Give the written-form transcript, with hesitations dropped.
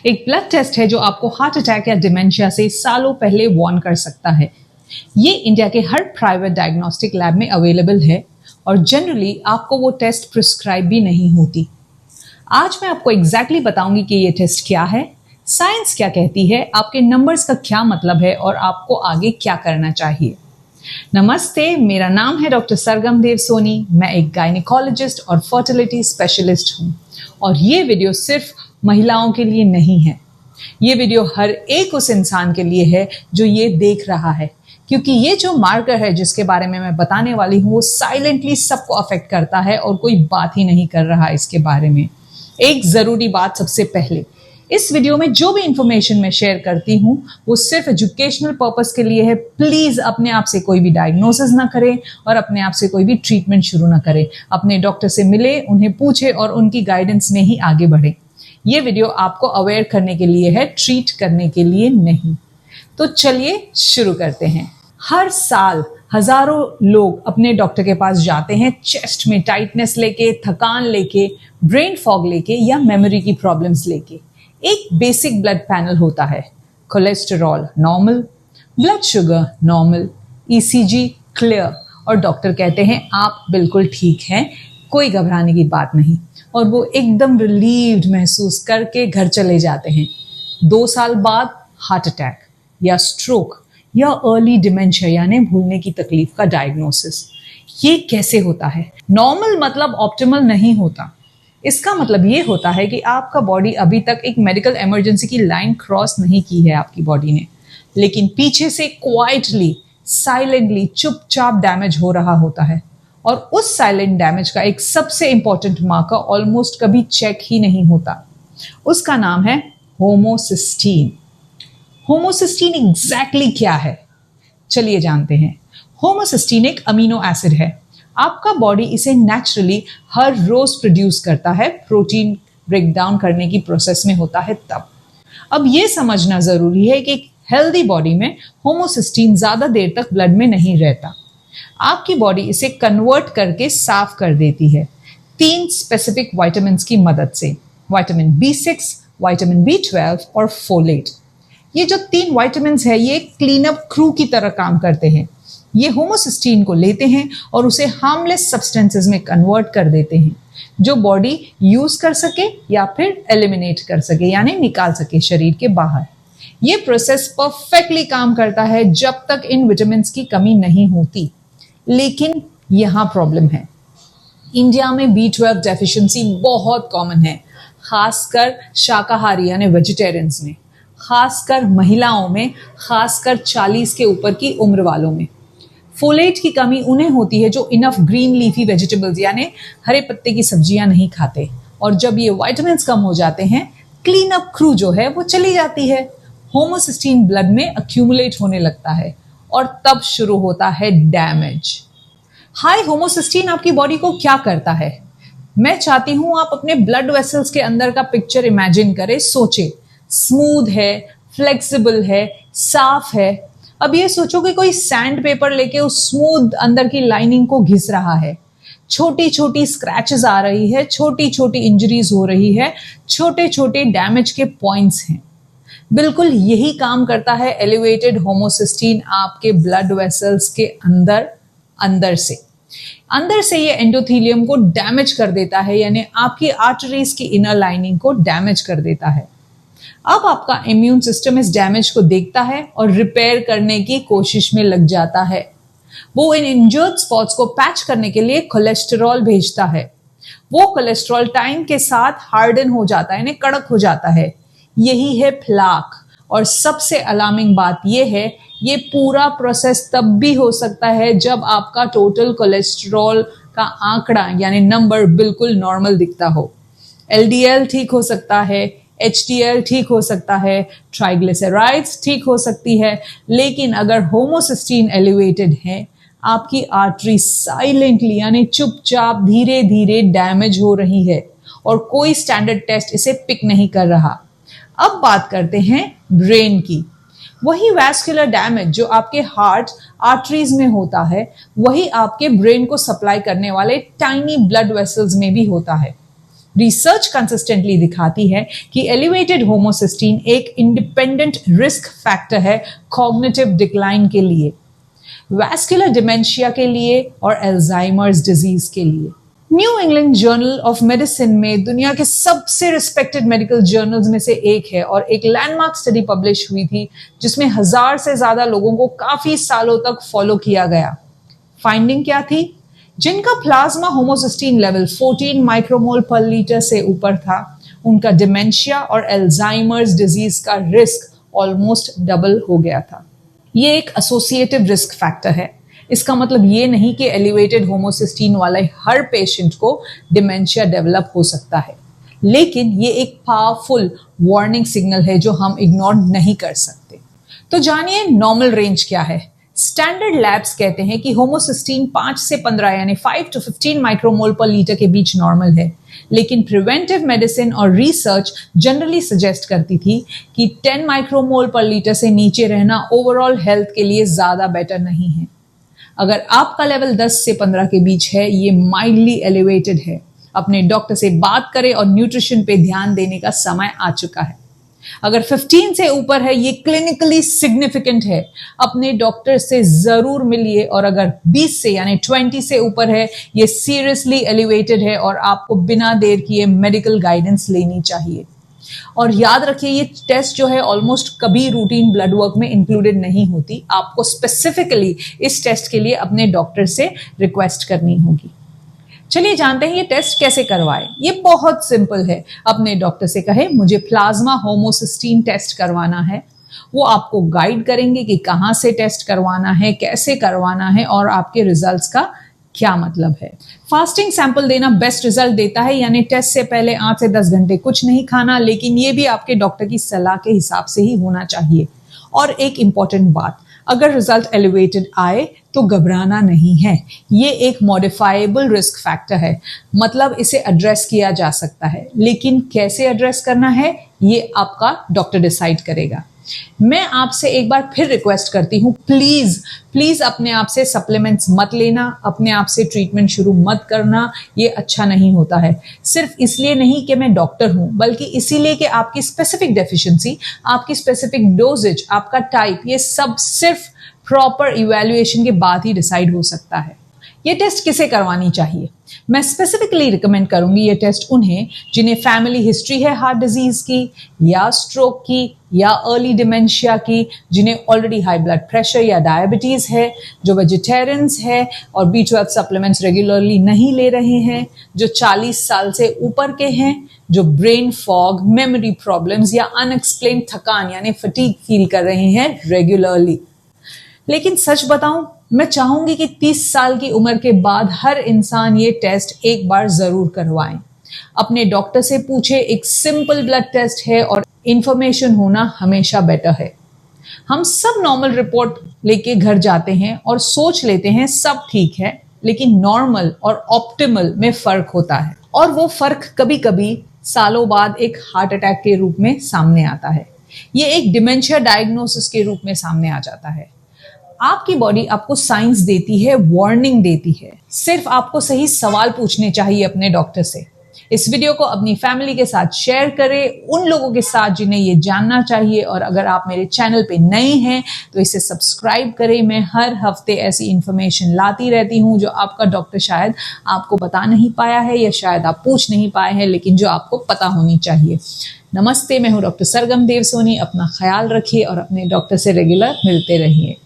एक blood test है जो आपको हार्ट अटैक या डिमेंशिया से सालों पहले वार्न कर सकता है। ये इंडिया के हर प्राइवेट डायग्नोस्टिक लैब में अवेलेबल है और जनरली आपको वो टेस्ट प्रिस्क्राइब भी नहीं होती। आज मैं आपको एग्जैक्टली बताऊंगी कि ये टेस्ट क्या है, साइंस क्या कहती है, आपके नंबर्स का क्या मतलब है और आपको आगे क्या करना चाहिए। नमस्ते, मेरा नाम है डॉक्टर सरगम देव सोनी। मैं एक गायनिकोलॉजिस्ट और फर्टिलिटी स्पेशलिस्ट हूँ और ये वीडियो सिर्फ महिलाओं के लिए नहीं है। ये वीडियो हर एक उस इंसान के लिए है जो ये देख रहा है, क्योंकि ये जो मार्कर है जिसके बारे में मैं बताने वाली हूँ वो साइलेंटली सबको अफेक्ट करता है और कोई बात ही नहीं कर रहा इसके बारे में। एक जरूरी बात सबसे पहले, इस वीडियो में जो भी इंफॉर्मेशन मैं शेयर करती हूँ वो सिर्फ एजुकेशनल पर्पस के लिए है। प्लीज अपने आप से कोई भी डायग्नोसिस ना करें और अपने आप से कोई भी ट्रीटमेंट शुरू ना करें। अपने डॉक्टर से मिले, उन्हें पूछे और उनकी गाइडेंस में ही आगे बढ़े। ये वीडियो आपको अवेयर करने के लिए है, ट्रीट करने के लिए नहीं। तो चलिए शुरू करते हैं। हर साल हजारों लोग अपने डॉक्टर के पास जाते हैं चेस्ट में टाइटनेस लेके, थकान लेके, ब्रेन फॉग लेके या मेमोरी की प्रॉब्लम्स लेके। एक बेसिक ब्लड पैनल होता है, cholesterol normal, blood sugar normal, ECG clear और डॉक्टर कहते हैं आप बिल्कुल ठीक हैं, कोई घबराने की बात नहीं। और वो एकदम रिलीव्ड महसूस करके घर चले जाते हैं। 2 साल बाद हार्ट अटैक या स्ट्रोक या अर्ली डिमेंशिया यानी भूलने की तकलीफ का डायग्नोसिस। ये कैसे होता है? नॉर्मल मतलब ऑप्टिमल नहीं होता। इसका मतलब ये होता है कि आपका बॉडी अभी तक एक मेडिकल इमरजेंसी की लाइन क्रॉस नहीं की है आपकी बॉडी ने, लेकिन पीछे से क्वाइटली, साइलेंटली, चुपचाप डैमेज हो रहा होता है। और उस साइलेंट डैमेज का एक सबसे इंपॉर्टेंट मार्कर ऑलमोस्ट कभी चेक ही नहीं होता। उसका नाम है होमोसिस्टीन। होमोसिस्टीन एग्जैक्टली क्या है, चलिए जानते हैं। होमोसिस्टीन एक अमीनो एसिड है। आपका बॉडी इसे नेचुरली हर रोज प्रोड्यूस करता है, प्रोटीन ब्रेक डाउन करने की प्रोसेस में होता है तब। अब ये समझना जरूरी है कि एक हेल्दी बॉडी में होमोसिस्टीन ज्यादा देर तक ब्लड में नहीं रहता। आपकी बॉडी इसे कन्वर्ट करके साफ कर देती है 3 स्पेसिफिक विटामिन्स की मदद से, विटामिन B6, विटामिन B12 और फोलेट। ये जो 3 विटामिन्स है ये क्लीन अप क्रू की तरह काम करते हैं। ये होमोसिस्टीन को लेते हैं और उसे हार्मलेस सब्सटेंसेस में कन्वर्ट कर देते हैं जो बॉडी यूज कर सके या फिर एलिमिनेट कर सके यानी निकाल सके शरीर के बाहर। ये प्रोसेस परफेक्टली काम करता है जब तक इन विटामिन्स की कमी नहीं होती। लेकिन यहां प्रॉब्लम है, इंडिया में B12 डेफिशिएंसी बहुत कॉमन है, खासकर शाकाहारी यानी वेजिटेरियंस में, खासकर महिलाओं में, खासकर 40 के ऊपर की उम्र वालों में। फोलेट की कमी उन्हें होती है जो इनफ ग्रीन लीफी वेजिटेबल्स यानी हरे पत्ते की सब्जियां नहीं खाते। और जब ये विटामिन्स कम हो जाते हैं, क्लीन अप क्रू जो है वो चली जाती है, होमोसिस्टीन ब्लड में अक्यूमुलेट होने लगता है और तब शुरू होता है डैमेज। हाई होमोसिस्टीन आपकी बॉडी को क्या करता है? मैं चाहती हूं आप अपने ब्लड वेसल्स के अंदर का पिक्चर इमेजिन करें, सोचे। स्मूथ है, फ्लेक्सिबल है, साफ है। अब ये सोचो कि कोई सैंड पेपर लेके उस स्मूथ अंदर की लाइनिंग को घिस रहा है। छोटी छोटी स्क्रैचेस आ रही है, छोटी छोटी इंजरीज हो रही है, छोटे छोटे डैमेज के पॉइंट्स हैं। बिल्कुल यही काम करता है एलिवेटेड होमोसिस्टीन आपके ब्लड वेसल्स के अंदर से ये एंडोथेलियम को डैमेज कर देता है यानी आपकी आर्टरीज की इनर लाइनिंग को डैमेज कर देता है। अब आपका इम्यून सिस्टम इस डैमेज को देखता है और रिपेयर करने की कोशिश में लग जाता है। वो इन इंजर्ड स्पॉट्स को पैच करने के लिए कोलेस्टेरॉल भेजता है। वो कोलेस्टेरॉल टाइम के साथ हार्डन हो जाता है यानी कड़क हो जाता है। यही है प्लाक। और सबसे अलार्मिंग बात यह है, ये पूरा प्रोसेस तब भी हो सकता है जब आपका टोटल कोलेस्टेरॉल का आंकड़ा यानी नंबर बिल्कुल नॉर्मल दिखता हो। LDL ठीक हो सकता है, HDL ठीक हो सकता है, ट्राइग्लिसराइड्स ठीक हो सकती है, लेकिन अगर होमोसिस्टीन एलिवेटेड है, आपकी आर्टरी साइलेंटली यानी चुपचाप धीरे धीरे डैमेज हो रही है और कोई स्टैंडर्ड टेस्ट इसे पिक नहीं कर रहा। अब बात करते हैं ब्रेन की। वही वैस्कुलर डैमेज जो आपके हार्ट आर्टरीज में होता है, वही आपके ब्रेन को सप्लाई करने वाले टाइनी ब्लड वेसल्स में भी होता है। रिसर्च कंसिस्टेंटली दिखाती है कि एलिवेटेड होमोसिस्टीन एक इंडिपेंडेंट रिस्क फैक्टर है कॉग्निटिव डिक्लाइन के लिए, वैस्कुलर डिमेंशिया के लिए और एल्जाइमर्स डिजीज के लिए। New England journal of medicine में दुनिया के सबसे रिस्पेक्टेड मेडिकल जर्नल्स में से एक है और एक लैंडमार्क स्टडी पब्लिश हुई थी जिसमें 1000 से ज्यादा लोगों को काफी सालों तक फॉलो किया गया। फाइंडिंग क्या थी? जिनका प्लाज्मा होमोसिस्टीन लेवल 14 माइक्रोमोल पर लीटर से ऊपर था, उनका डिमेंशिया और एल्जाइमर्स डिजीज का रिस्क ऑलमोस्ट डबल हो गया था। ये एक एसोसिएटिव रिस्क फैक्टर है। इसका मतलब ये नहीं कि एलिवेटेड होमोसिस्टीन वाले हर पेशेंट को डिमेंशिया डेवलप हो सकता है, लेकिन ये एक पावरफुल वार्निंग सिग्नल है जो हम इग्नोर नहीं कर सकते। तो जानिए नॉर्मल रेंज क्या है। स्टैंडर्ड लैब्स कहते हैं कि होमोसिस्टीन 5 से 15 यानी 5 to 15 माइक्रोमोल पर लीटर के बीच नॉर्मल है, लेकिन प्रिवेंटिव मेडिसिन और रिसर्च जनरली सजेस्ट करती थी कि 10 माइक्रोमोल पर लीटर से नीचे रहना ओवरऑल हेल्थ के लिए ज्यादा बेटर नहीं है। अगर आपका लेवल 10 से 15 के बीच है, ये माइल्डली एलिवेटेड है। अपने डॉक्टर से बात करें और न्यूट्रिशन पे ध्यान देने का समय आ चुका है। अगर 15 से ऊपर है, ये क्लिनिकली सिग्निफिकेंट है, अपने डॉक्टर से जरूर मिलिए। और अगर 20 से यानी 20 से ऊपर है, ये सीरियसली एलिवेटेड है और आपको बिना देर किए मेडिकल गाइडेंस लेनी चाहिए। और याद रखिए, ये टेस्ट जो है ऑलमोस्ट कभी रूटीन ब्लड वर्क में इंक्लूडेड नहीं होती। आपको स्पेसिफिकली इस टेस्ट के लिए अपने डॉक्टर से रिक्वेस्ट करनी होगी। चलिए जानते हैं ये टेस्ट कैसे करवाएं। ये बहुत सिंपल है। अपने डॉक्टर से कहें मुझे प्लाज्मा होमोसिस्टीन टेस्ट करवाना है। वो आपको गाइड करेंगे कि कहाँ से टेस्ट करवाना है, कैसे करवाना है और आपके रिजल्ट्स का क्या मतलब है। फास्टिंग सैंपल देना बेस्ट रिजल्ट देता है, यानी टेस्ट से पहले 8 से 10 घंटे कुछ नहीं खाना, लेकिन ये भी आपके डॉक्टर की सलाह के हिसाब से ही होना चाहिए। और एक इंपॉर्टेंट बात, अगर रिजल्ट एलिवेटेड आए तो घबराना नहीं है। ये एक मॉडिफाइबल रिस्क फैक्टर है, मतलब इसे एड्रेस किया जा सकता है, लेकिन कैसे एड्रेस करना है ये आपका डॉक्टर डिसाइड करेगा। मैं आपसे एक बार फिर रिक्वेस्ट करती हूँ, प्लीज अपने आप से सप्लीमेंट्स मत लेना, अपने आप से ट्रीटमेंट शुरू मत करना। ये अच्छा नहीं होता है। सिर्फ इसलिए नहीं कि मैं डॉक्टर हूँ, बल्कि इसीलिए कि आपकी स्पेसिफिक डेफिशिएंसी, आपकी स्पेसिफिक डोजेज, आपका टाइप, ये सब सिर्फ प्रॉपर इवैल्यूएशन के बाद ही डिसाइड हो सकता है। ये टेस्ट किसे करवानी चाहिए? मैं स्पेसिफिकली रिकमेंड करूंगी ये टेस्ट उन्हें जिन्हें फैमिली हिस्ट्री है हार्ट डिजीज की या स्ट्रोक की या अर्ली डिमेंशिया की, जिन्हें ऑलरेडी हाई ब्लड प्रेशर या डायबिटीज है, जो वेजिटेरियंस है और B12 सप्लीमेंट्स रेगुलरली नहीं ले रहे हैं, जो 40 साल से ऊपर के हैं, जो ब्रेन फॉग, मेमोरी प्रॉब्लम्स या अनएक्सप्लेन थकान यानी फटीग फील कर रहे हैं रेगुलरली। लेकिन सच बताऊं, मैं चाहूंगी कि 30 साल की उम्र के बाद हर इंसान ये टेस्ट एक बार जरूर करवाएं। अपने डॉक्टर से पूछे, एक सिंपल ब्लड टेस्ट है और इंफॉर्मेशन होना हमेशा बेटर है। हम सब नॉर्मल रिपोर्ट लेके घर जाते हैं और सोच लेते हैं सब ठीक है, लेकिन नॉर्मल और ऑप्टिमल में फर्क होता है और वो फर्क कभी कभी सालों बाद एक हार्ट अटैक के रूप में सामने आता है। ये एक डिमेंशिया डायग्नोसिस के रूप में सामने आ जाता है। आपकी बॉडी आपको साइंस देती है, वार्निंग देती है। सिर्फ आपको सही सवाल पूछने चाहिए अपने डॉक्टर से। इस वीडियो को अपनी फैमिली के साथ शेयर करें, उन लोगों के साथ जिन्हें ये जानना चाहिए। और अगर आप मेरे चैनल पे नए हैं तो इसे सब्सक्राइब करें। मैं हर हफ्ते ऐसी इंफॉर्मेशन लाती रहती हूँ जो आपका डॉक्टर शायद आपको बता नहीं पाया है या शायद आप पूछ नहीं पाए हैं, लेकिन जो आपको पता होनी चाहिए। नमस्ते, मैं हूँ डॉक्टर सरगम देव सोनी। अपना ख्याल रखिए और अपने डॉक्टर से रेगुलर मिलते रहिए।